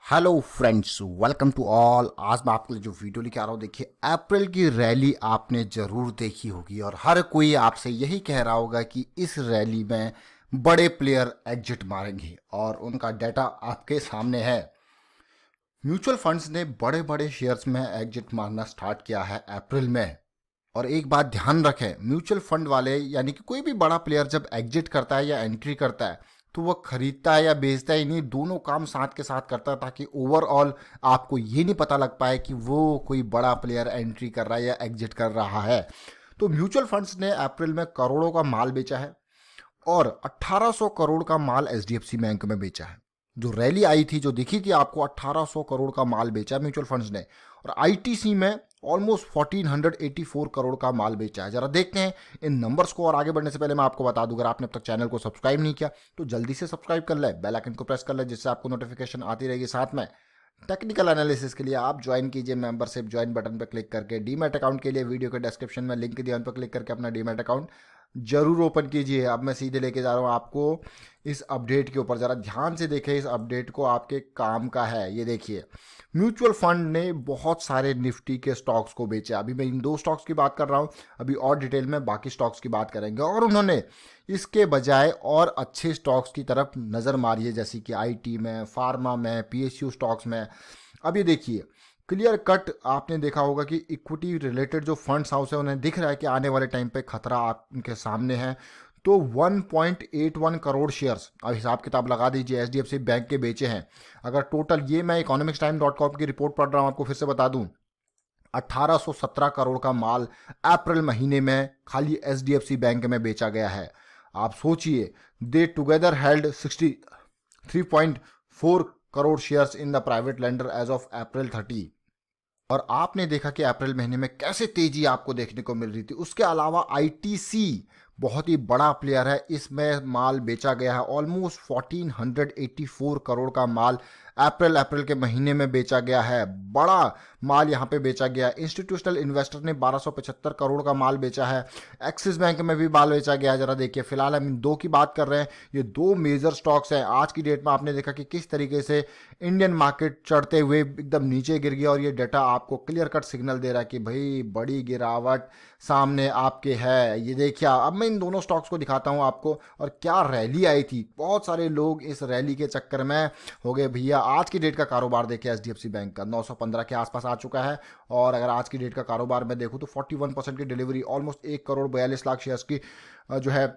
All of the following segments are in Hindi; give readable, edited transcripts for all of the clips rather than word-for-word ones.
Hello friends, welcome to all. आज मैं आपके लिए जो वीडियो लेके आ रहा हूँ, देखिए अप्रैल की रैली आपने ज़रूर देखी होगी और हर कोई आपसे यही कह रहा होगा कि इस रैली में बड़े प्लेयर एग्जिट मारेंगे और उनका डाटा आपके सामने है। म्यूचुअल फंड्स ने बड़े बड़े शेयर्स में एग्जिट मारना स्टार्ट किया है अप्रैल में। और एक बात ध्यान रखें, म्यूचुअल फंड वाले यानी कि कोई भी बड़ा प्लेयर जब एग्जिट करता है या एंट्री करता है तो वह खरीदता है या बेचता है ही नहीं, दोनों काम साथ के साथ करता है ताकि ओवरऑल आपको ये नहीं पता लग पाए कि वो कोई बड़ा प्लेयर एंट्री कर रहा है या एग्जिट कर रहा है। तो म्यूचुअल फंड्स ने अप्रैल में करोड़ों का माल बेचा है और 1800 करोड़ का माल एचडीएफसी बैंक में बेचा है। जो रैली आई थी, जो दिखी थी आपको, 1800 करोड़ का माल बेचा म्यूचुअल फंड्स ने। और आईटीसी में ऑलमोस्ट 1484 करोड़ का माल बेचा है। जरा देखते हैं इन नंबर्स को। और आगे बढ़ने से पहले मैं आपको बता दूं, अगर आपने अब तक चैनल को सब्सक्राइब नहीं किया तो जल्दी से सब्सक्राइब कर ले, बेल आइकन को प्रेस कर ले, जिससे आपको नोटिफिकेशन आती रहेगी। साथ में टेक्निकल एनालिसिस के लिए आप ज्वाइन कीजिए मेंबरशिप ज्वाइन बटन पर क्लिक करके। डीमैट अकाउंट के लिए वीडियो के डिस्क्रिप्शन में लिंक दिया, उन पर क्लिक करके अपना डीमैट अकाउंट जरूर ओपन कीजिए। अब मैं सीधे लेके जा रहा हूँ आपको इस अपडेट के ऊपर। जरा ध्यान से देखें, इस अपडेट को आपके काम का है। ये देखिए, म्यूचुअल फंड ने बहुत सारे निफ्टी के स्टॉक्स को बेचा। अभी मैं इन दो स्टॉक्स की बात कर रहा हूँ, अभी और डिटेल में बाकी स्टॉक्स की बात करेंगे। और उन्होंने इसके बजाय और अच्छे स्टॉक्स की तरफ नज़र मारी है, जैसे कि आईटी में, फार्मा में, पीएसयू स्टॉक्स में। अब ये देखिए, क्लियर कट आपने देखा होगा कि इक्विटी रिलेटेड जो फंड्स हाउस है उन्हें दिख रहा है कि आने वाले टाइम पे खतरा आपके सामने है। तो 1.81 करोड़ शेयर्स, अब हिसाब किताब लगा दीजिए, एचडीएफसी बैंक के बेचे हैं। अगर टोटल, ये मैं इकोनॉमिक्सटाइम.com की रिपोर्ट पढ़ रहा हूँ, आपको फिर से बता दूं, 1817 करोड़ का माल अप्रैल महीने में खाली एचडीएफसी बैंक में बेचा गया है। आप सोचिए, they together held 63.4 crore shares in the private lender as of April 30। और आपने देखा कि अप्रैल महीने में कैसे तेजी आपको देखने को मिल रही थी। उसके अलावा आईटीसी बहुत ही बड़ा प्लेयर है, इसमें माल बेचा गया है। ऑलमोस्ट 1484 करोड़ का माल अप्रैल के महीने में बेचा गया है। बड़ा माल यहाँ पे बेचा गया। इंस्टीट्यूशनल इन्वेस्टर ने 1275 करोड़ का माल बेचा है। एक्सिस बैंक में भी माल बेचा गया है। जरा देखिए, फिलहाल हम इन दो की बात कर रहे हैं, ये दो मेजर स्टॉक्स हैं। आज की डेट में आपने देखा कि किस तरीके से इंडियन मार्केट चढ़ते हुए एकदम नीचे गिर गया और ये डाटा आपको क्लियर कट सिग्नल दे रहा है कि भाई बड़ी गिरावट सामने आपके है। ये देखिए, अब मैं इन दोनों स्टॉक्स को दिखाता हूं आपको। और क्या रैली आई थी, बहुत सारे लोग इस रैली के चक्कर में हो गए भैया। आज की डेट का कारोबार देखिए, एचडीएफसी बैंक का 915 के आसपास आ चुका है। और अगर आज की डेट का कारोबार मैं देखूं तो 41% की delivery, almost 1 crore 42 lakh shares की जो है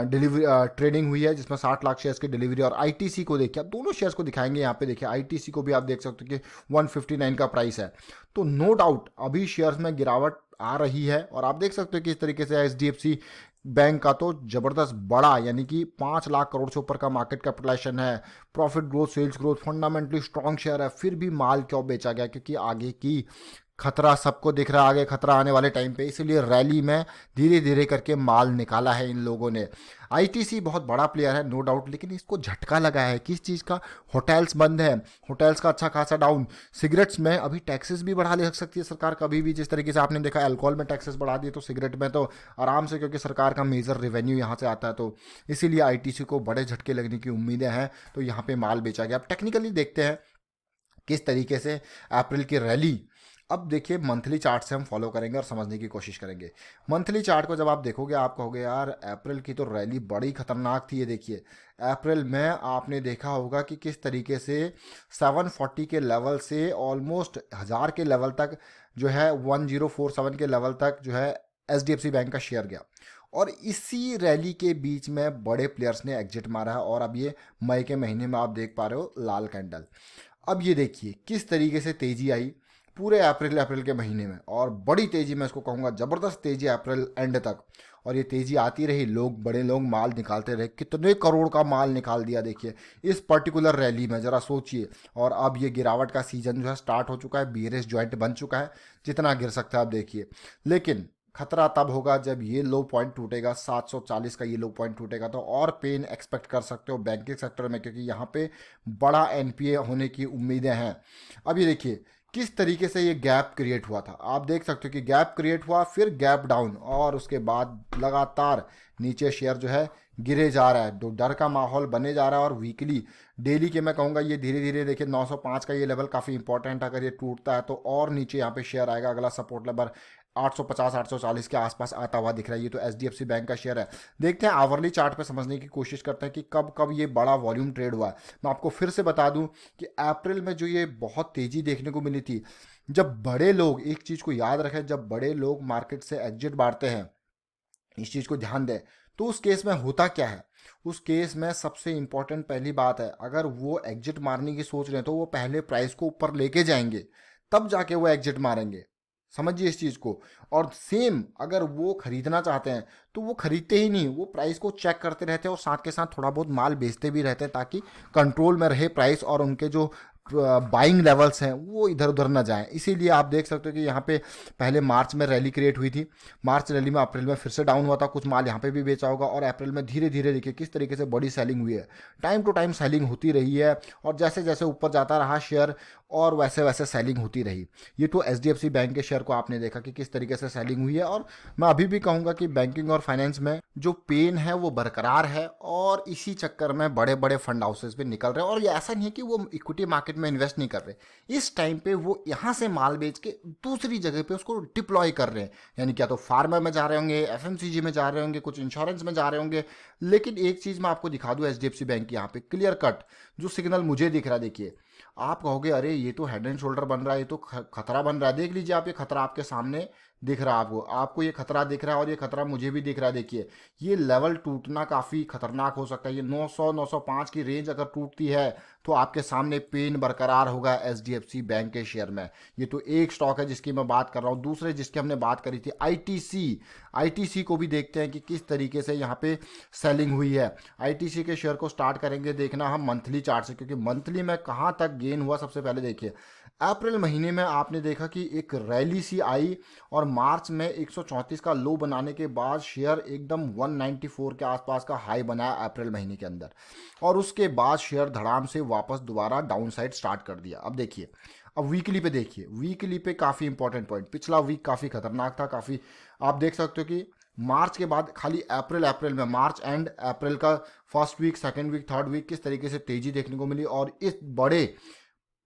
डिलीवरी ट्रेडिंग हुई है, जिसमें 60 लाख शेयर्स की डिलीवरी। और आईटीसी को देखिए, आप दोनों शेयर्स को दिखाएंगे यहाँ पे। देखिए आईटीसी को भी आप देख सकते हो कि 159 का प्राइस है। तो नो डाउट अभी शेयर्स में गिरावट आ रही है। और आप देख सकते हो कि इस तरीके से एचडीएफसी बैंक का तो जबरदस्त बड़ा, यानी कि 5 लाख करोड़ से ऊपर का मार्केट कैपिटलाइजेशन है। Profit growth, sales growth, fundamentally strong share है। फिर भी माल क्यों बेचा गया? क्योंकि आगे की खतरा सबको दिख रहा है, आगे खतरा आने वाले टाइम पे, इसलिए रैली में धीरे धीरे करके माल निकाला है इन लोगों ने। आईटीसी बहुत बड़ा प्लेयर है, नो डाउट, लेकिन इसको झटका लगा है किस चीज़ का? होटल्स बंद है, होटल्स का अच्छा खासा डाउन। सिगरेट्स में अभी टैक्सेस भी बढ़ा ले सकती है सरकार कभी भी, जिस तरीके से आपने देखा अल्कोहल में टैक्सेस बढ़ा दिए, तो सिगरेट में तो आराम से, क्योंकि सरकार का मेजर रेवेन्यू यहाँ से आता है, तो इसीलिए आईटीसी को बड़े झटके लगने की उम्मीदें हैं। तो यहाँ पे माल बेचा गया। अब टेक्निकली देखते हैं किस तरीके से अप्रैल की रैली। अब देखिए, मंथली चार्ट से हम फॉलो करेंगे और समझने की कोशिश करेंगे। मंथली चार्ट को जब आप देखोगे, आप कहोगे यार अप्रैल की तो रैली बड़ी खतरनाक थी। ये देखिए, अप्रैल में आपने देखा होगा कि किस तरीके से 740 के लेवल से ऑलमोस्ट 1000 के लेवल तक जो है, 1047 के लेवल तक जो है एचडीएफसी बैंक का शेयर गया। और इसी रैली के बीच में बड़े प्लेयर्स ने एग्जिट मारा है। और अब ये मई के महीने में आप देख पा रहे हो लाल कैंडल। अब ये देखिए किस तरीके से तेजी आई पूरे अप्रैल के महीने में, और बड़ी तेजी, मैं इसको कहूँगा ज़बरदस्त तेजी अप्रैल एंड तक। और ये तेजी आती रही, बड़े लोग माल निकालते रहे। कितने करोड़ का माल निकाल दिया देखिए इस पर्टिकुलर रैली में, ज़रा सोचिए। और अब ये गिरावट का सीजन जो है स्टार्ट हो चुका है, बियरिश जॉइंट बन चुका है, जितना गिर सकता है आप देखिए। लेकिन खतरा तब होगा जब ये लो पॉइंट टूटेगा, 740 का ये लो पॉइंट टूटेगा, तो और पेन एक्सपेक्ट कर सकते हो बैंकिंग सेक्टर में, क्योंकि यहाँ पे बड़ा एनपीए होने की उम्मीदें हैं। अब ये देखिए किस तरीके से ये गैप क्रिएट हुआ था। आप देख सकते हो कि गैप क्रिएट हुआ, फिर गैप डाउन, और उसके बाद लगातार नीचे शेयर जो है गिरे जा रहा है, तो डर का माहौल बने जा रहा है। और वीकली, डेली के मैं कहूँगा ये धीरे धीरे देखिए 905 का ये लेवल काफ़ी इंपॉर्टेंट है। अगर ये टूटता है तो और नीचे यहाँ पे शेयर आएगा। अगला सपोर्ट लेवल 850 840 के आसपास आता हुआ दिख रहा है। ये तो एचडीएफसी बैंक का शेयर है। देखते हैं आवरली चार्ट पे समझने की कोशिश करते हैं कि कब कब ये बड़ा वॉल्यूम ट्रेड हुआ है। मैं आपको फिर से बता दूं कि अप्रैल में जो ये बहुत तेजी देखने को मिली थी, जब बड़े लोग, एक चीज को याद रखें, जब बड़े लोग मार्केट से एग्जिट बांटते हैं, इस चीज को ध्यान दें, तो उस केस में होता क्या है। उस केस में सबसे इंपॉर्टेंट पहली बात है, अगर वो एग्जिट मारने की सोच रहे हैं तो वो पहले प्राइस को ऊपर लेके जाएंगे, तब जाके वो एग्जिट मारेंगे। समझिए इस चीज को। और सेम अगर वो खरीदना चाहते हैं तो वो खरीदते ही नहीं, वो प्राइस को चेक करते रहते हैं और साथ के साथ थोड़ा बहुत माल बेचते भी रहते हैं, ताकि कंट्रोल में रहे प्राइस और उनके जो बाइंग लेवल्स हैं वो इधर उधर ना जाएं। इसीलिए आप देख सकते हो कि यहाँ पे पहले मार्च में रैली क्रिएट हुई थी, मार्च रैली में अप्रैल में फिर से डाउन हुआ था, कुछ माल यहाँ पे भी बेचा होगा, और अप्रैल में धीरे धीरे देखिए किस तरीके से बड़ी सेलिंग हुई है। टाइम टू टाइम सेलिंग होती रही है, और जैसे जैसे ऊपर जाता रहा शेयर और वैसे वैसे सेलिंग होती रही। ये तो एचडीएफसी बैंक के शेयर को आपने देखा कि किस तरीके से सेलिंग हुई है। और मैं अभी भी कहूँगा कि बैंकिंग और फाइनेंस में जो पेन है वो बरकरार है, और इसी चक्कर में बड़े बड़े फंड हाउसेस भी निकल रहे हैं। और ये ऐसा नहीं है कि वो इक्विटी मार्केट में इन्वेस्ट नहीं कर रहे, इस टाइम पे वो यहाँ से माल बेच के दूसरी जगह पे उसको डिप्लॉय कर रहे हैं। यानी क्या तो फार्मा में जा रहे होंगे, एफएमसीजी में जा रहे होंगे, कुछ इंश्योरेंस में जा रहे होंगे। लेकिन एक चीज मैं आपको दिखा दूं, एचडीएफसी बैंक यहाँ पे क्लियर कट जो सिग्नल मुझे दिख रहा है, देखिए आप कहोगे अरे ये तो हेड एंड शोल्डर बन रहा है, ये तो खतरा बन रहा है। देख लीजिए आप, ये खतरा आपके सामने दिख रहा है, आपको ये खतरा दिख रहा है, और ये खतरा मुझे भी दिख रहा है। देखिए ये लेवल टूटना काफ़ी खतरनाक हो सकता है। ये 900 905 की रेंज अगर टूटती है तो आपके सामने पेन बरकरार होगा एचडीएफसी बैंक के शेयर में। ये तो एक स्टॉक है जिसकी मैं बात कर रहा हूँ। दूसरे जिसकी हमने बात करी थी आईटीसी, आईटीसी को भी देखते हैं कि किस तरीके से यहाँ पे सेलिंग हुई है। आईटीसी के शेयर को स्टार्ट करेंगे देखना हम मंथली चार्ट से, क्योंकि मंथली में कहाँ तक गेन हुआ। सबसे पहले देखिए अप्रैल महीने में आपने देखा कि एक रैली सी आई, और मार्च में 134 का लो बनाने के बाद शेयर एकदम 194 के आसपास का हाई बनाया अप्रैल महीने के अंदर, और उसके बाद शेयर धड़ाम से वापस दोबारा डाउन साइड स्टार्ट कर दिया। अब देखिए, अब वीकली पे देखिए, वीकली पे काफ़ी इंपॉर्टेंट पॉइंट, पिछला वीक काफ़ी खतरनाक था, काफ़ी आप देख सकते हो कि मार्च के बाद खाली अप्रैल में, मार्च एंड अप्रैल का first week, second week, third week किस तरीके से तेजी देखने को मिली। और इस बड़े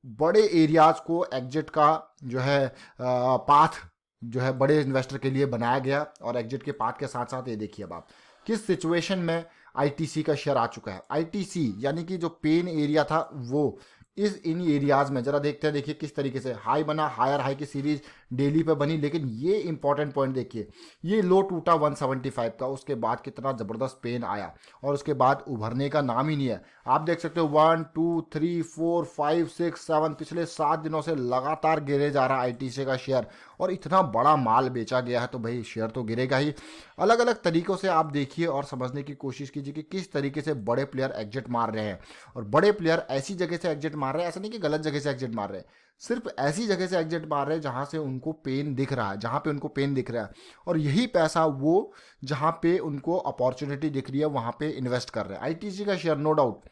बड़े एरियाज को एग्जिट का जो है पाथ जो है बड़े इन्वेस्टर के लिए बनाया गया। और एग्जिट के पाथ के साथ साथ ये देखिए अब आप किस सिचुएशन में आईटीसी का शेयर आ चुका है। आईटीसी यानी कि जो पेन एरिया था वो इस इन एरियाज में जरा देखते हैं। देखिए किस तरीके से हाई बना, हायर हाई की सीरीज डेली पे बनी, लेकिन ये इंपॉर्टेंट पॉइंट देखिए, ये लो टूटा 175 का, उसके बाद कितना जबरदस्त पेन आया, और उसके बाद उभरने का नाम ही नहीं है। आप देख सकते हो 1 2 3 4 5 6 7 पिछले 7 दिनों से लगातार गिरे जा रहा है आईटीसी का शेयर, और इतना बड़ा माल बेचा गया है तो भाई शेयर तो गिरेगा ही। अलग अलग तरीकों से आप देखिए और समझने की कोशिश कीजिए कि किस तरीके से बड़े प्लेयर एग्जिट मार रहे हैं। और बड़े प्लेयर ऐसी जगह से एग्जिट मार रहे हैं, ऐसा नहीं कि गलत जगह से एग्जिट मार रहे हैं, सिर्फ ऐसी जगह से एग्जिट मार रहे हैं जहां से उनको पेन दिख रहा है, जहां पे उनको पेन दिख रहा है, और यही पैसा वो जहां पे उनको अपॉर्चुनिटी दिख रही है वहां पे इन्वेस्ट कर रहे हैं। आईटीसी का शेयर नो डाउट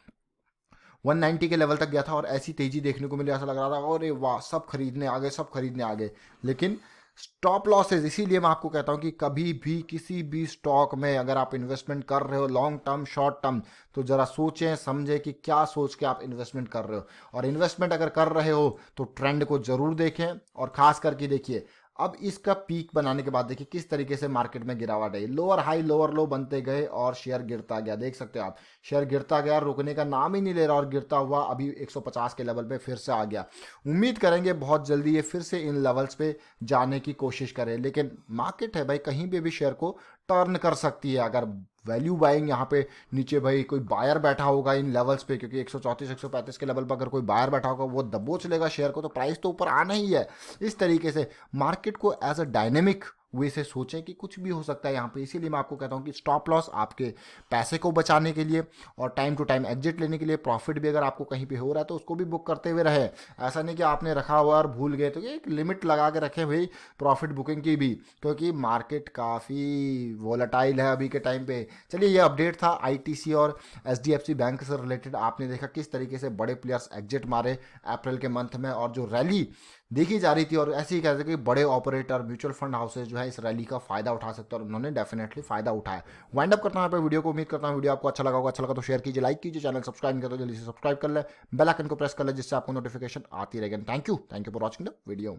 190 के लेवल तक गया था, और ऐसी तेजी देखने को मिली, ऐसा लग रहा था अरे वाह सब खरीदने आ गए, सब खरीदने आ गए। लेकिन स्टॉप लॉसेज, इसीलिए मैं आपको कहता हूं कि कभी भी किसी भी स्टॉक में अगर आप इन्वेस्टमेंट कर रहे हो, लॉन्ग टर्म शॉर्ट टर्म, तो जरा सोचें समझें कि क्या सोच के आप इन्वेस्टमेंट कर रहे हो। और इन्वेस्टमेंट अगर कर रहे हो तो ट्रेंड को जरूर देखें, और खास करके देखिए अब इसका पीक बनाने के बाद देखिए किस तरीके से मार्केट में गिरावट है। लोअर हाई लोअर लो बनते गए और शेयर गिरता गया, देख सकते हो आप, शेयर गिरता गया, रुकने का नाम ही नहीं ले रहा, और गिरता हुआ अभी 150 के लेवल पे फिर से आ गया। उम्मीद करेंगे बहुत जल्दी ये फिर से इन लेवल्स पे जाने की कोशिश करें, लेकिन मार्केट है भाई, कहीं भी शेयर को टर्न कर सकती है। अगर वैल्यू बाइंग यहाँ पे नीचे भाई कोई बायर बैठा होगा इन लेवल्स पे, क्योंकि 134 135 के लेवल पर अगर कोई बायर बैठा होगा वो दबोच लेगा शेयर को, तो प्राइस तो ऊपर आना ही है। इस तरीके से मार्केट को एज अ डायनेमिक वे से सोचें कि कुछ भी हो सकता है यहाँ पे। इसीलिए मैं आपको कहता हूँ कि स्टॉप लॉस आपके पैसे को बचाने के लिए और टाइम टू टाइम एग्जिट लेने के लिए, प्रॉफिट भी अगर आपको कहीं पे हो रहा है तो उसको भी बुक करते हुए रहे। ऐसा नहीं कि आपने रखा हुआ और भूल गए, तो एक लिमिट लगा के रखें भाई प्रॉफिट बुकिंग की भी, क्योंकि मार्केट काफ़ी वोलेटाइल है अभी के टाइम पे। चलिए ये अपडेट था आईटीसी और एचडीएफसी बैंक से रिलेटेड। आपने देखा किस तरीके से बड़े प्लेयर्स एग्जिट मारे अप्रैल के मंथ में, और जो रैली देखी जा रही थी, और ऐसे ही कहते थे कि बड़े ऑपरेटर म्यूचुअल फंड हाउसेज जो है इस रैली का फायदा उठा सकते हैं, और उन्होंने डेफिनेटली फायदा उठाया। वाइंड अप करता हूं यहाँ पे वीडियो को। उम्मीद करता हूं वीडियो आपको अच्छा लगा होगा। अच्छा लगा तो शेयर कीजिए, लाइक कीजिए, चैनल सब्सक्राइब नहीं करते तो जल्दी से सब्सक्राइब कर ले, बेल आइकन को प्रेस कर ले, जिससे आपको नोटिफिकेशन आती रहेगी। Thank you for watching the video.